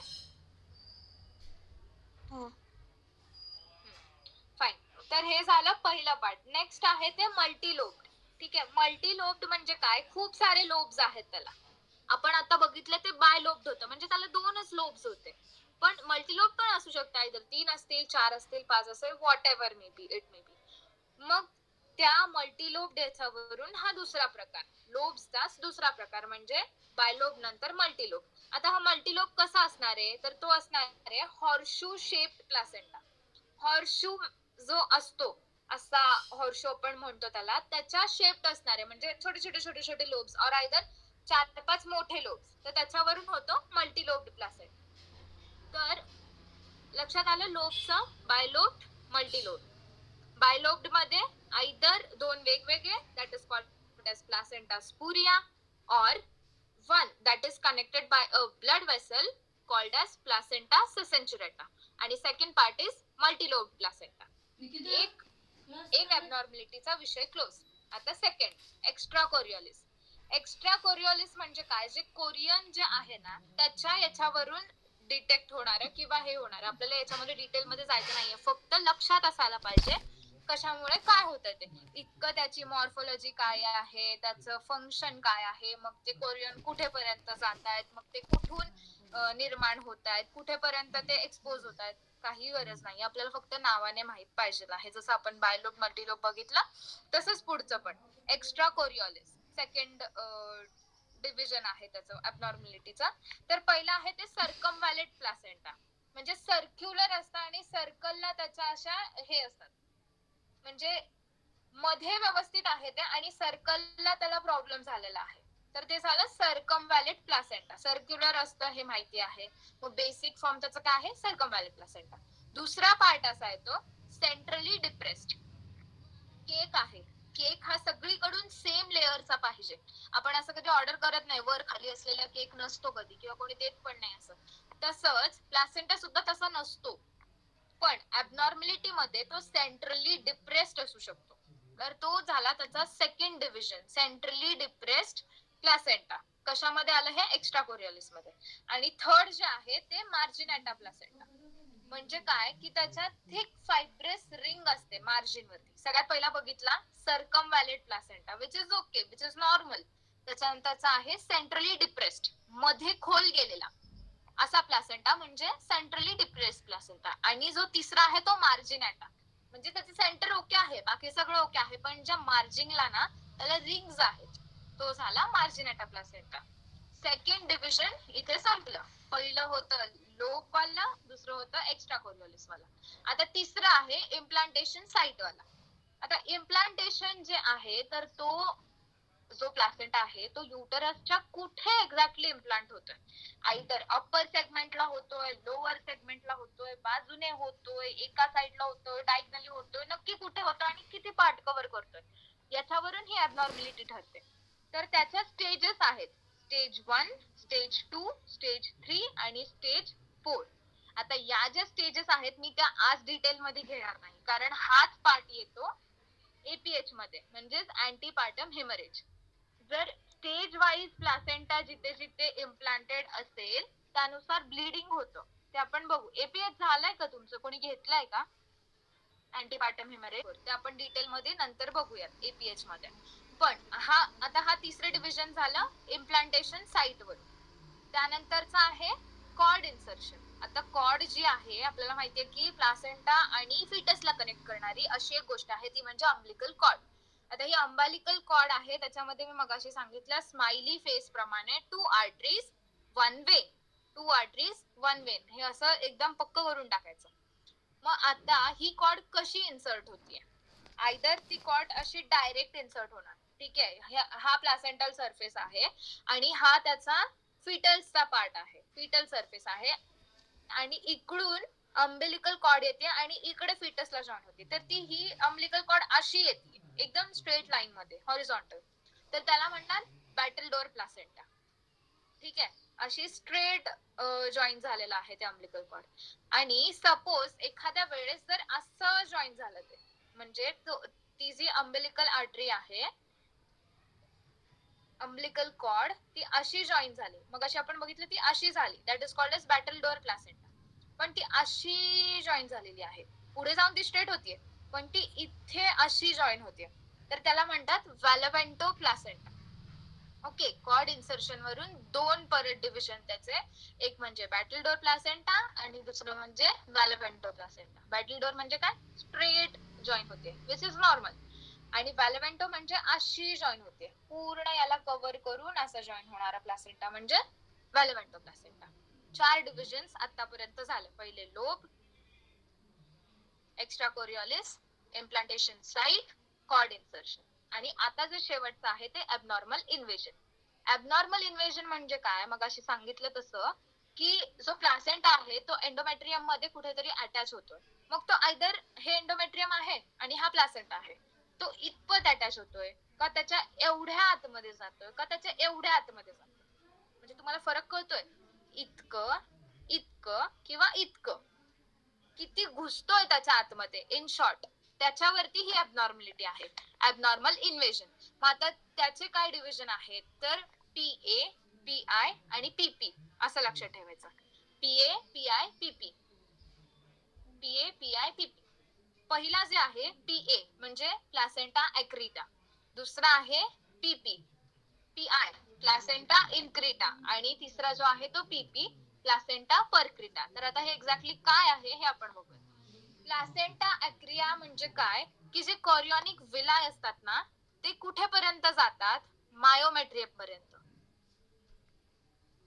फाईन. तर हे झालं पहिलं पार्ट. नेक्स्ट आहे ते मल्टीलोब्ड. ठीक आहे, मल्टीलोब्ड म्हणजे काय, खूप सारे लोब्स आहेत त्याला. आपण आता बघितलं ते बायलोब्ड होतं, म्हणजे त्याला 2च लोब्स होते. पण मल्टीलोब पण असू शकतं, आयदर 3 असतील 4 असतील 5 असेल, what ever may be it may be. मग त्या मल्टीलोब्ड याच्यावरून हा दुसरा प्रकार, लोब्सचाच दुसरा प्रकार म्हणजे बायलोब नंतर मल्टीलोब. आता हा मल्टीलोब कसा असणार आहे, तर तो असणार आहे हॉर्शू शेप्ड प्लासेंटा. हॉर्शू जो असतो असा हॉर्शू आपण म्हणतो त्याला, त्याच्या शेप्ड असणार आहे, म्हणजे छोटे छोटे छोटे छोटे लोब्स और आयदर 4-5 मोठे लोब्स, तर त्याच्यावरून होतो मल्टीलोब्ड प्लासेंटा. तर लक्षात आलं लोबचं, बायलोब्ड, मल्टीलोब्ड. बायलोब्ड मध्ये आयदर 2 वेगवेगळे, that is called as placenta spuria, और 1 that is connected by a blood vessel called as placenta ससेंच्युरेटा. आणि second part is multilobe placenta. एक ऍबनॉर्मॅलिटीचा विषय क्लोज. आता second extra Coriolis. Extra Coriolis म्हणजे काय, जे कोरियन जे आहे ना त्याच्या याच्यावरून डिटेक्ट होणार किंवा हे होणार. आपल्याला याच्यामध्ये डिटेल मध्ये जायचं नाहीये, फक्त लक्षात असायला पाहिजे कशामुळे काय होतं ते, इतकं त्याची मॉर्फोलॉजी काय आहे, त्याचं फंक्शन काय आहे, मग ते कोरियन कुठेपर्यंत जात आहेत, मग ते कुठून निर्माण होत आहेत, कुठेपर्यंत ते एक्सपोज होत आहेत, काही गरज नाही. आपल्याला फक्त नावाने माहित पाहिजे आहे. जसं आपण बायलोब मल्टीलोब बघितला तसंच पुढचं पण एक्स्ट्रा कोरिओलिस सेकंड डिव्हिजन आहे त्याचं ऍबनॉर्मॅलिटीचा. तर पहिला आहे ते सर्कमव्हॅलेट प्लासेंटा, म्हणजे सर्क्युलर असतं आणि सर्कलला त्याच्या अशा हे असतात, म्हणजे मध्ये व्यवस्थित आहे ते आणि सर्कलला त्याला प्रॉब्लेम झालेला आहे. तर ते झालं सर्कमव्हॅलेट प्लासेंटा. सर्क्युलर असतं हे माहिती आहे, मग बेसिक फॉर्म त्याचं काय आहे, सर्कमव्हॅलेट प्लासेंटा. दुसरा पार्ट असा येतो सेंट्रली डिप्रेस्ड. केक आहे, केक हा सगळीकडून सेम लेअरचा पाहिजे. आपण असं कधी ऑर्डर करत नाही, वर खाली असलेला केक नसतो कधी, किंवा कोणी देत पण नाही असं. तसंच प्लासेंटा सुद्धा तसा नसतो, पण ऍबनॉर्मॅलिटी मध्ये तो सेंट्रली डिप्रेस्ड असू शकतो. तर तो झाला त्याचा second division, centrally depressed placenta. कशामध्ये आलं हे, एक्स्ट्रा कोरिओलिस मध्ये. आणि थर्ड जे आहे ते मार्जिनेटा प्लासेंटा. म्हणजे काय की त्याच्यात थिक फायब्रस रिंग असते मार्जिन वरती. सगळ्यात पहिला बघितला circumvallate placenta, which is okay, which is normal. त्याच्यानंतरचा आहे सेंट्रली डिप्रेस्ड, मध्ये खोल गेलेला असा प्लासेंटा, म्हणजे सेंट्रली डिप्रेस्ड प्लासेंटा. आणि जो तिसरा आहे तो मार्जिनेटा, म्हणजे त्याचे सेंटर ओके आहे, बाकी सगळं ओके आहे, पण ज्या मार्जिनला ना त्याला रिंग्स आहेत, तो झाला मार्जिनेटा प्लासेंटा. सेकंड डिव्हिजन इथे संपलं. पहिलं होतं लोब वाला, दुसरं होतं एक्स्ट्रा कोरिओलिस वाला. आता तिसरं आहे इम्प्लांटेशन साइट वाला. आता इम्प्लांटेशन जे आहे तर तो जो प्लासेंटा आहे तो युटरसच्या कुठे एक्झॅक्टली इम्प्लांट होतोय, आयदर अप्पर सेगमेंटला होतोय, लोअर सेगमेंटला होतोय, बाजूने होतोय, एका साइडला होतोय, डायगनली होतोय, नक्की कुठे होतोय आणि किती पार्ट कव्हर करतोय, याच्यावरून ही ऍबनॉर्मॅलिटी ठरते. तर त्याच्या स्टेजेस आहेत, स्टेज 1, स्टेज 2, स्टेज 3 आणि स्टेज 4. आता या ज्या स्टेजेस आहेत मी त्या आज डिटेल मध्ये घेणार नाही, कारण हाच पार्ट येतो एपीएच मध्ये, म्हणजेच अँटीपार्टम हेमरेज. जर स्टेज वाईज प्लासेंटा जिथे जिथे इम्प्लांटेड असेल त्यानुसार ब्लिडिंग होतं, ते आपण बघू. एपीएच झालंय का तुमचं, कोणी घेतलंय का अँटीपार्टम हेमरेज? ते आपण डिटेल मध्ये नंतर बघूयात एपीएच मध्ये. पण हा तिसरं डिव्हिजन झालं इम्प्लांटेशन साइट वर. त्यानंतरचा आहे कॉर्ड इन्सर्शन. आता कॉर्ड जी आहे आपल्याला माहितीये की प्लासेंटा आणि फिटसला कनेक्ट करणारी अशी एक गोष्ट आहे, ती म्हणजे अम्बिलिकल कॉर्ड. आता ही अंबालिकल कॉर्ड आहे, त्याच्यामध्ये मी मगाशी सांगितलं स्माइली फेस प्रमाणे 2 आर्टरीज 1 वेन, 2 आर्टरीज 1 वेन, हे असं एकदम पक्क करून टाकायचं. मग आता ही कॉर्ड कशी इन्सर्ट होतीये, आयदर ती कॉर्ड अशी डायरेक्ट इन्सर्ट होणार, ठीक आहे, हा प्लासेंटल सरफेस आहे आणि हा त्याचा फिटल्सचा पार्ट आहे, फिटल सरफेस आहे, आणि इकडून अम्बिलिकल कॉर्ड येते आणि इकडे फिटसला जॉईन होते. तर ती ही अम्बिलिकल कॉर्ड अशी येते एकदम स्ट्रेट लाईन मध्ये, हॉरिझॉन्टल. तर त्याला म्हणतात बॅटल डोर प्लासेंटा, ठीक आहे, अशी स्ट्रेट जॉईन झालेला आहे ते अम्बिलिकल कॉर्ड. आणि सपोज एखाद्या वेळेस जर असं जॉईन झालं ते, म्हणजे ती जी अम्बिलिकल आर्टरी आहे, अम्बिलिकल कॉर्ड, ती अशी जॉईन झाली, मग अशी आपण बघितलं ती अशी झाली, that is called as battledore placenta. पण ती अशी जॉईन झालेली आहे, पुढे जाऊन ती स्ट्रेट होतीये, पण ती इथे अशी जॉईन होतीये, तर त्याला म्हणतात व्हॅलव्हेंटो प्लासेंटा. ओके, कॉर्ड इन्सर्शन वरून दोन परत डिव्हिजन त्याचे, एक म्हणजे बॅटल डोर प्लासेंटा आणि दुसरं म्हणजे व्हॅलव्हेंटो प्लासेंटा. बॅटल डोर म्हणजे काय, स्ट्रेट जॉईन होते, विच इज नॉर्मल, आणि व्हॅलव्हेंटो म्हणजे अशी जॉईन होते, पूर्ण याला कव्हर करून असं जॉईन होणारा प्लासेंटा म्हणजे व्हॅलव्हेंटो प्लासेंटा. 4 डिव्हिजन्स आतापर्यंत झाले, पहिले lobe, extra chorialis, implantation site, cord insertion, आणि आता जे शेवटचं आहे ते ऍबनॉर्मल इन्व्हेजन. ऍबनॉर्मल इन्व्हेजन म्हणजे काय, मग अशी सांगितलं तसं की जो प्लासेंटा आहे तो एंडोमेट्रियम मध्ये कुठेतरी अटॅच होतोय, मग तो आयदर हे एंडोमेट्रियम आहे आणि हा प्लासेंटा आहे, तो इतपत अटॅच होतोय का त्याच्या एवढ्या आतमध्ये जातोय का त्याच्या एवढ्या आतमध्ये जातोय, म्हणजे तुम्हाला फरक कळतोय, इतकं, इतकं किंवा इतकं. किती घुसतोय त्याच्या आतमध्ये, इन शॉर्ट त्याच्यावरती ही ॲबनॉर्मॅलिटी आहे, ॲबनॉर्मल इन्व्हेजन. मग आता त्याचे काय डिव्हिजन आहेत, तर PA, PI आणि PP असं लक्षात ठेवायचं. PA, PI, PP, PA, PI, PP. पहिला जे आहे PA म्हणजे प्लासेंटा ॲक्रिटा, दुसरा आहे PP, PI प्लासेंटा इनक्रिटा आणि तिसरा जो आहे तो PP प्लासेंटा परक्रिटा. तर आता हे एक्झॅक्टली काय आहे हे आपण बघूया. प्लासेंटा ॲक्रिया म्हणजे काय, की जे कॉरिओनिक विलाय असतात ना ते कुठेपर्यंत जातात, मायोमेट्रियम पर्यंत.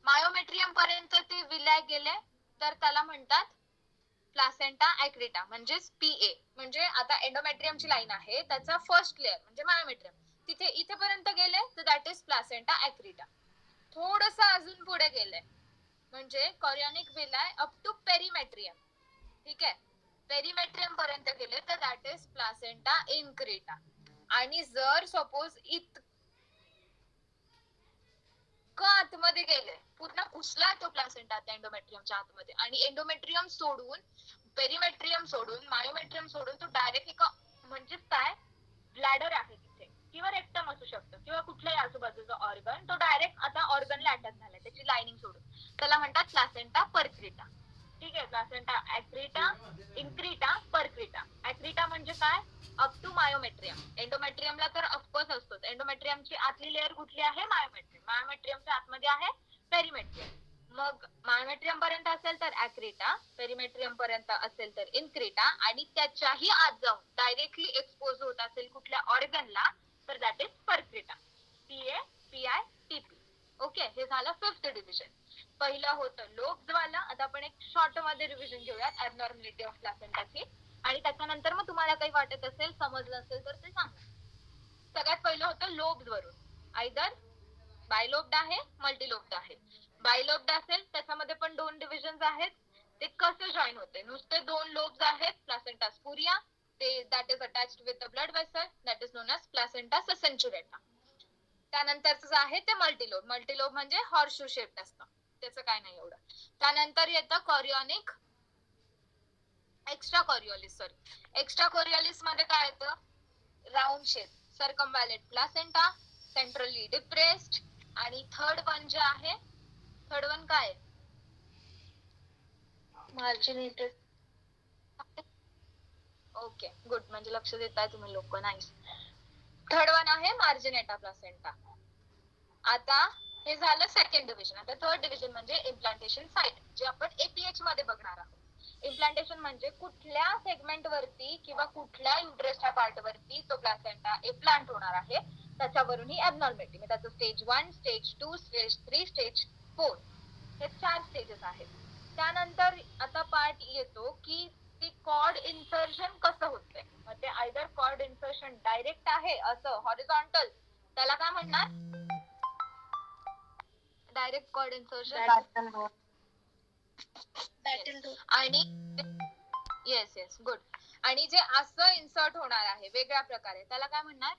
मायोमेट्रियम पर्यंत ते विलाय गेले तर त्याला म्हणतात प्लासेंटा ॲक्रिटा म्हणजेच PA. म्हणजे आता एंडोमेट्रियमची लाईन आहे त्याचा फर्स्ट लेअर म्हणजे मायोमेट्रियम, तिथे इथेपर्यंत गेले तर दॅट इज प्लासेंटा ॲक्रिटा. थोडस अजून पुढे गेले म्हणजे कॉरिओनिक विलाय अप टू पेरिमेट्रियम. ठीक आहे, पेरिमेट्रियम पर्यंत गेले तर दॅट इज प्लासेंटा इनक्रिटा. आणि जर सपोज आतमध्ये गेले, पूर्ण घुसला तो प्लासेंटा त्या एंडोमेट्रियमच्या आतमध्ये आणि एंडोमेट्रियम सोडून, पेरिमेट्रियम सोडून, मायोमेट्रियम सोडून तो डायरेक्ट एका म्हणजे काय ब्लॅडर आहे तिथे किंवा रेक्टम असू शकतं किंवा कुठल्याही आजूबाजूचा ऑर्गन, तो डायरेक्ट आता ऑर्गनला अटॅच झालाय त्याची लाइनिंग सोडून, त्याला म्हणतात प्लासेंटा परक्रिटा. ठीक आहे, प्लासेंटा ॲक्रिटा, इनक्रिटा, परक्रिटा. ॲक्रिटा म्हणजे काय, अप टू मायोमेट्रियम. एंडोमेट्रियमला तर ऑफकोर्स असतोच. एंडोमेट्रियमची आतली लेअर कुठली आहे, मायोमेट्रियम. मायोमेट्रियमच्या आतमध्ये आहे पेरिमेट्रियम. मग मायोमेट्रियम पर्यंत असेल तर ॲक्रिटा, पेरिमेट्रियम पर्यंत असेल तर इनक्रिटा आणि त्याच्याही आत जाऊन डायरेक्टली एक्सपोज होत असेल कुठल्या ऑर्गनला तर that is percreta. PA, PI, PP. Okay, हे झालं फिफ्थ डिव्हिजन. पहिलं होतं लोब्स वाला. आता आपण एक शॉर्ट मध्ये रिव्हिजन घेऊयात ॲबनॉर्मॅलिटी ऑफ प्लासेंटाची आणि त्याच्यानंतर मग तुम्हाला काही वाटत असेल, समजलं असेल तर ते सांगा. सगळ्यात पहिलं होतं लोब्स वरून, आयदर बायलोब्ड आहे, मल्टीलोब्ड आहे. बायलोब्ड असेल त्याच्यामध्ये पण दोन डिव्हिजन्स आहेत. ते कसं जॉईन होते, नुसते दोन लोब्स आहेत, प्लासेंटा स्पुरिया, ते that is attached with the blood vessel, that is known as placenta succenturiata. त्यानंतरच आहे ते मल्टीलोब. मल्टीलोब म्हणजे हॉर्सशू शेप असतं, त्याचं काय नाही एवढं. त्यानंतर येतं कॉरिओनिक एक्स्ट्रा कॉरिओलिस. एक्स्ट्रा कॉरिओलिस मध्ये काय येतं, round shape, circumvallate placenta, centrally depressed. आणि थर्ड वन जे आहे, थर्ड वन काय, मार्जिनेटेड. ओके गुड, म्हणजे लक्ष देताय तुम्ही लोक, नाईस. थर्ड वन आहे मार्जिनेटा प्लासेंटा. आता हे झालं सेकंड डिव्हिजन. आता थर्ड डिव्हिजन म्हणजे इम्प्लांटेशन साइट, जे आपण APH मध्ये बघणार आहोत. इम्प्लांटेशन म्हणजे कुठल्या सेगमेंट वरती किंवा कुठल्या युट्रसच्या पार्ट वरती तो प्लासेंटा इम्प्लांट होणार आहे त्याच्यावरून ही ॲबनॉर्मॅलिटी. म्हणजे त्याचं स्टेज 1, स्टेज 2, स्टेज 3, स्टेज 4 हे 4 स्टेजेस आहेत. त्यानंतर आता पार्ट येतो की ती कॉर्ड इन्सर्शन कसं होतंय. मग ते आयदर कॉर्ड इन्सर्शन डायरेक्ट आहे असं हॉरिझॉन्टल, त्याला काय म्हणणार, डायरेक्ट कॉर्ड इन्सर्शन. आणि येस येस गुड. आणि जे असं इन्सर्ट होणार आहे वेगळ्या प्रकारे त्याला काय म्हणणार,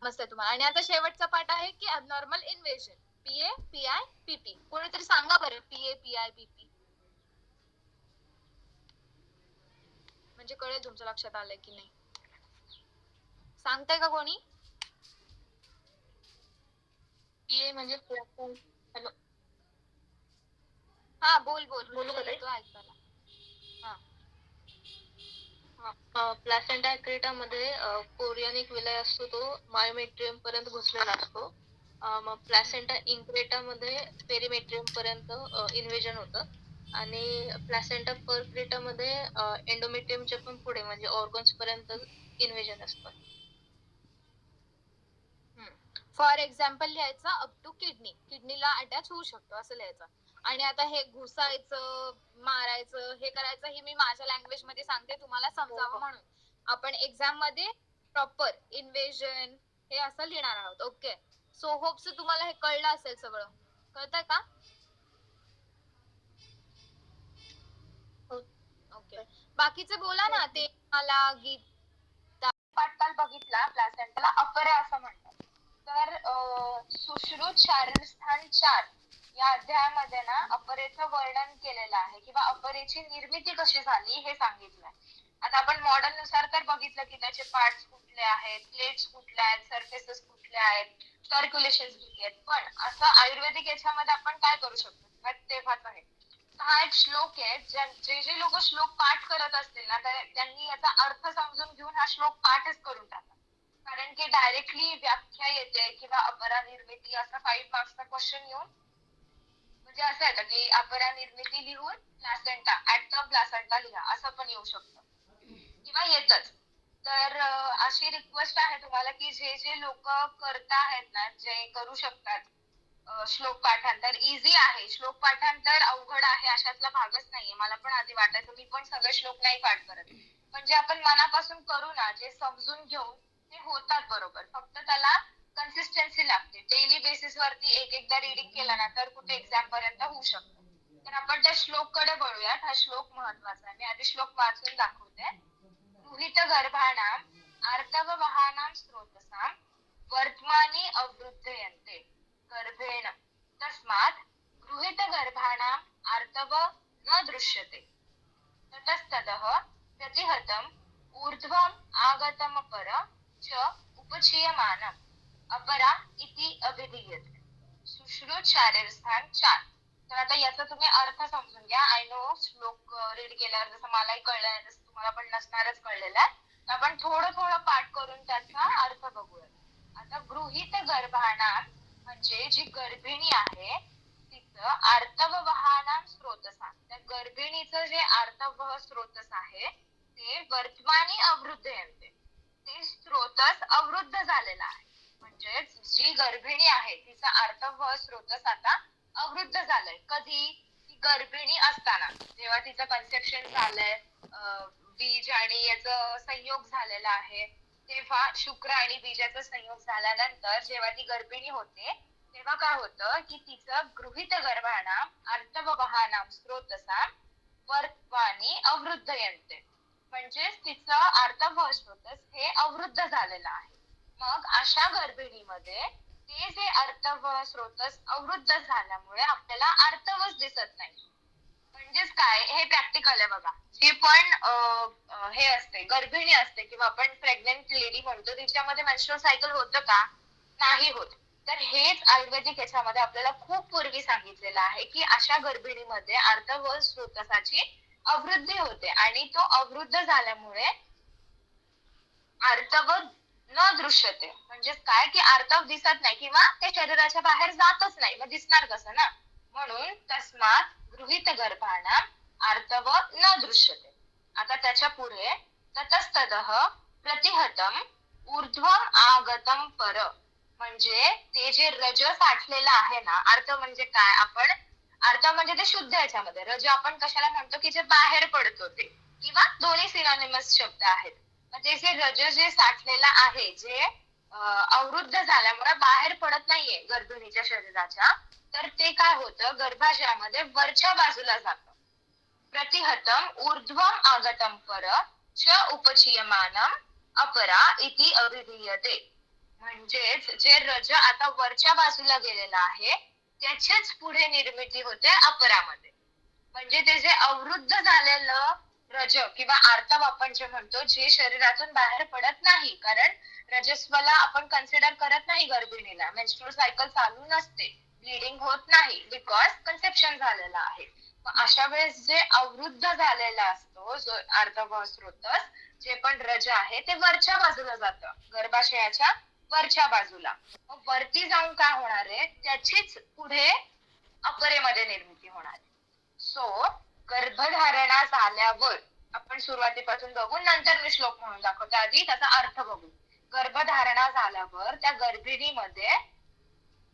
मस्त आहे तुम्हाला. आणि आता शेवटचा पार्ट आहे की abnormal invasion, PA, PI, PP. कोणीतरी सांगा बरं PA, PI, PP, म्हणजे कळेल तुमच्या लक्षात आलंय की नाही. सांगताय का कोणी? PA म्हणजे हॅलो, हा बोल बोल, बोलू का ताई? तो ऐकायला. प्लासेंटा ॲक्रिटा मध्ये कोरिओनिक विलाय असतो, तो मायोमेट्रियम पर्यंत घुसलेला असतो. मग प्लासेंटा इनक्रेटा मध्ये पेरिमेट्रियम पर्यंत इन्व्हेजन होतं आणि प्लासेंटा परक्रिटा मध्ये एंडोमेट्रियमच्या पण पुढे म्हणजे ऑर्गन्स पर्यंत इन्व्हेजन असतं. फॉर एक्झाम्पल लिहायचं अप टू किडनी, किडनीला अटॅच होऊ शकतो असं लिहायचं. आणि आता हे घुसायचं, मारायचं, हे करायचं हे मी माझ्या लँग्वेज मध्ये सांगते तुम्हाला समजावं म्हणून. आपण एक्झाम मध्ये प्रॉपर इन्व्हेजन हे असं लिहिणार आहोत. ओके, सो होप्स तुम्हाला हे कळलं असेल सगळं. कळतंय का? ओके, बाकीचे बोला ना, ते मला गीत पाठकाल बघितला प्लासेंटाला अपरे असं म्हणतात. तर सुश्रुत शारीरस्थान 4 या अध्यायामध्ये ना अपरेचं वर्णन केलेलं आहे किंवा अपरेची निर्मिती कशी झाली हे सांगितलंय. आता आपण मॉडेल नुसार तर बघितलं की त्याचे पार्ट्स कुठले आहेत, प्लेट्स कुठल्या आहेत, सरफेसेस कुठले आहेत, सर्क्युलेशन किती आहेत. पण असं आयुर्वेदिक याच्यामध्ये आपण काय करू शकतो तेव्हाच आहे. हा एक श्लोक आहे. जे लोक श्लोक पाठ करत असतील ना त्यांनी याचा अर्थ समजून घेऊन हा श्लोक पाठच करून टाका. कारण की डायरेक्टली व्याख्या येते किंवा अपरा निर्मिती असा 5 मार्क्सचा क्वेश्चन येऊन म्हणजे असं येतं की अपरा निर्मिती लिहून प्लासेंटा ऍट द प्लासेंटा लिहा असं पण येऊ शकतं किंवा येतच. तर अशी रिक्वेस्ट आहे तुम्हाला की जे लोक करता आहेत ना, जे करू शकतात श्लोक पाठांतर इझी आहे. श्लोक पाठांतर अवघड आहे अशातला भागच नाहीये. मला पण आधी वाटायचं मी पण सगळे श्लोक नाही पाठ करत, पण जे आपण मनापासून करू ना, जे समजून घेऊ ते होतात बरोबर. फक्त त्याला कन्सिस्टन्सी लागते. डेली बेसिस वरती एकदा रिडिंग केला ना तर कुठे एक्झाम पर्यंत होऊ शकतं. तर आपण त्या श्लोक कडे वळूयात. हा श्लोक महत्वाचा आहे. मी आधी श्लोक वाचून दाखवते. गृहीत गर्भाणाम आर्तववहानां स्रोतसां वर्तमानी अवृद्धयन्ते गर्भेण तस्मात् गृहीत गर्भाणाम आर्तव न दृश्यते ततस्ततः प्रतिहतम ऊर्ध्वम आगतम पर च उपचीयमानम अपरा इति अभिधीयते. सुश्रुत शारीरस्थान 4. तर आता याचा तुम्ही अर्थ समजून घ्या. आय नो श्लोक रीड केल्यावर जसं मलाही कळलं नाही तसं तुम्हाला पण नसणारच कळलेलं आहे. तर आपण थोडं थोडं पाठ करून त्याचा अर्थ बघूया. आता गृहीत गर्भाणाम म्हणजे जी गर्भिणी आहे तिचं आर्तववहानां स्रोतसा, त्या गर्भिणीचं जे आर्तवह स्रोतस आहे ते वर्तमानी अवृद्धयन्ते, ते स्रोतस अवृद्ध झालेला आहे. म्हणजे जी गर्भिणी आहे तिचा आर्तवह स्रोतस आता अवृद्ध झालंय. कधी? ती गर्भिणी असताना, जेव्हा तिचं कन्सेप्शन झालंय, बीज आणि याचं संयोग झालेला आहे, तेव्हा शुक्र आणि बीजाचा संयोग झाल्यानंतर जेव्हा ती गर्भिणी होते तेव्हा काय होतं की तिचं गृहीत गर्भाणाम आर्तववहानां स्रोतसा वर्तमानी अवृद्धयन्ते, म्हणजेच तिचं आर्तवह स्रोतस हे अवृद्ध झालेलं आहे. मग अशा गर्भिणीमध्ये ते जे आर्तवह स्रोतस अवृद्ध झाल्यामुळे आपल्याला आर्तवच दिसत नाही. म्हणजेच काय, हे प्रॅक्टिकल आहे बघा. जी पण हे असते गर्भिणी असते किंवा आपण प्रेग्नेंट लेडी म्हणतो तिच्यामध्ये मेन्स्ट्रुअल सायकल होतं का? नाही होत. तर हेच आयुर्वेदिक याच्यामध्ये आपल्याला खूप पूर्वी सांगितलेलं आहे की अशा गर्भिणीमध्ये आर्तवह स्रोतसाची अवृद्धी होते आणि तो अवृद्ध झाल्यामुळे आर्तव न दृश्यते. म्हणजे काय की आर्तव दिसत नाही किंवा ते शरीराच्या बाहेर जातच नाही, मग दिसणार कसं ना. म्हणून तस्मात गृहीत गर्भाणाम आर्तव न दृश्यते. आता त्याच्या पुढे ततस्ततः प्रतिहतम ऊर्ध्वम आगतम पर, म्हणजे ते जे रज साठलेलं आहे ना, अर्थ म्हणजे काय, आपण अर्थ म्हणजे ते शुद्ध याच्यामध्ये, रज आपण कशाला म्हणतो की जे बाहेर पडतो ते, किंवा दोन्ही सिनोनिमस शब्द आहेत. म्हणजे जे रज जे साठलेलं आहे, जे अवृद्ध झाल्यामुळे बाहेर पडत नाहीये गर्भिणीच्या शरीराच्या, तर ते काय होतं गर्भाशयामध्ये वरच्या बाजूला जातं. प्रतिहतम ऊर्ध्वम आगतम पर च उपचीयमानम अपरा इति अभिधीयते. म्हणजेच जे रज आता वरच्या बाजूला गेलेलं आहे त्याचीच पुढे निर्मिती होते अपरामध्ये. म्हणजे ते जे अवृद्ध झालेलं रज किंवा आर्तव आपण जे म्हणतो, जे शरीरातून बाहेर पडत नाही, कारण रजस्वला आपण कन्सिडर करत नाही गर्भिणीला, मेन्स्ट्रुअल सायकल चालू नसते, ब्लिडिंग होत नाही, बिकॉज कन्सेप्शन झालेलं आहे. अशा वेळेस जे अवृद्ध झालेला असतो जो आर्तव स्रोतस, जे पण रज आहे ते वरच्या बाजूला जातं, गर्भाशयाच्या वरच्या बाजूला. मग वरती जाऊन काय होणार आहे, त्याचीच पुढे अपरेमध्ये निर्मिती होणार आहे. सो गर्भधारणा झाल्यावर, आपण सुरुवातीपासून बघू नंतर मी श्लोक म्हणून दाखवते, आधी त्याचा अर्थ बघू. गर्भधारणा झाल्यावर त्या गर्भिणीमध्ये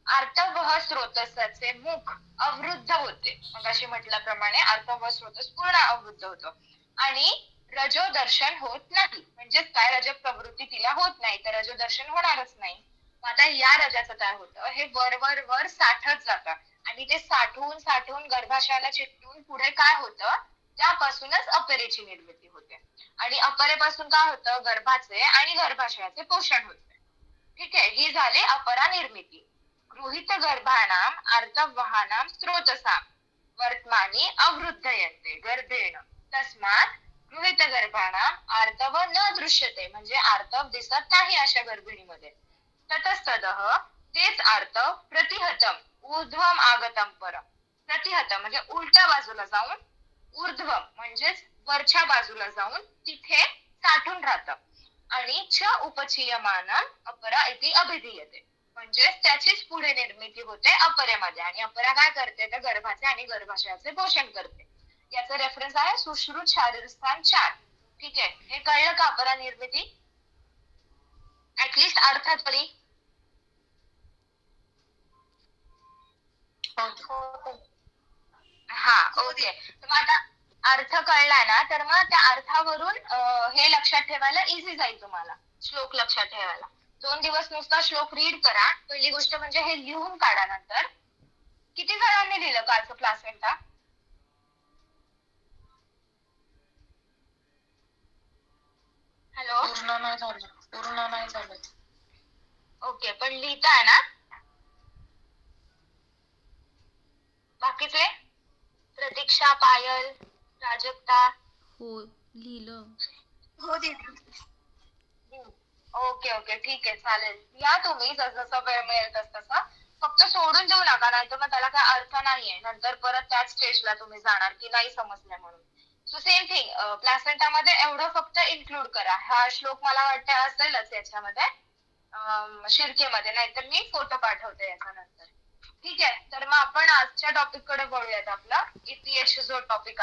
आर्तवह स्रोतसाचे मुख अवृद्ध होते. मग अशी म्हटल्याप्रमाणे आर्तवह स्रोतस पूर्ण अवृद्ध होतो आणि रजो दर्शन होत नाही. म्हणजेच काय, रज प्रवृत्ती तिला होत नाही, तर रजो दर्शन होणारच नाही. आता या रजाचं काय होतं, हे वर साठत जातं आणि ते साठवून साठवून गर्भाशयाला चिकटून पुढे काय होतं, त्यापासूनच अपरेची निर्मिती होते. आणि अपरेपासून काय होतं, गर्भाचे आणि गर्भाशयाचे पोषण होते. ठीक आहे, ही झाली अपरा निर्मिती. गृहीत गर्भाणाम आर्तवहानाम स्रोतसा वर्तमानी अवृद्धयन्ते गर्भेण तस्मात गृहीत गर्भाणाम आर्तव न दृश्यते म्हणजे आर्तव दिसत नाही अशा गर्भिणीमध्ये. ततस्ततः तेच आर्तव प्रतिहतम ऊर्ध्वम आगतम परम. प्रतिहतम म्हणजे उलट्या बाजूला जाऊन ऊर्ध्वम म्हणजेच वरच्या बाजूला जाऊन तिथे साठून राहतं आणि च उपचीयमानम अपरा इति अभिधीयते म्हणजे त्याचीच पुढे निर्मिती होते अपरेमध्ये आणि अपरा काय करते तर गर्भाचे आणि गर्भाशयाचे पोषण करते. याचा रेफरन्स आहे सुश्रुत शारीरस्थान 4. ठीक आहे, हे कळलं का अपरा निर्मिती? ऍटलिस्ट अर्थात तरी. हा ओके, तर मग आता अर्थ कळला ना, तर मग त्या अर्थावरून हे लक्षात ठेवायला इझी जाईल तुम्हाला, श्लोक लक्षात ठेवायला. 2 दिवस नुसता श्लोक रीड करा. पहिली गोष्ट म्हणजे हे लिहून काढा. नंतर किती जणांनी लिहिलं कालचं प्लासेंटा? हॅलो, पूर्ण नाही झालं. ओके, पण लिहिताय ना बाकीचे? प्रतीक्षा, पायल, प्राजक्ता? हो लिहिलं. हो दीदी. ओके ओके ठीक आहे, चालेल. या तुम्ही जसं वेळ मिळेल तसं. फक्त सोडून देऊ नका, नाही तर मग त्याला काय अर्थ नाहीये. नंतर परत त्याच स्टेजला तुम्ही जाणार की नाही समजलं म्हणून. सो सेम थिंग प्लासेंटामध्ये एवढं फक्त इन्क्लूड करा. हा श्लोक मला वाटतं असेलच याच्यामध्ये शिर्केमध्ये, नाहीतर मी फोटो पाठवते याच्यानंतर. ठीक आहे, तर मग आपण आजच्या टॉपिक कडे वळूयात. आपला EPH जो टॉपिक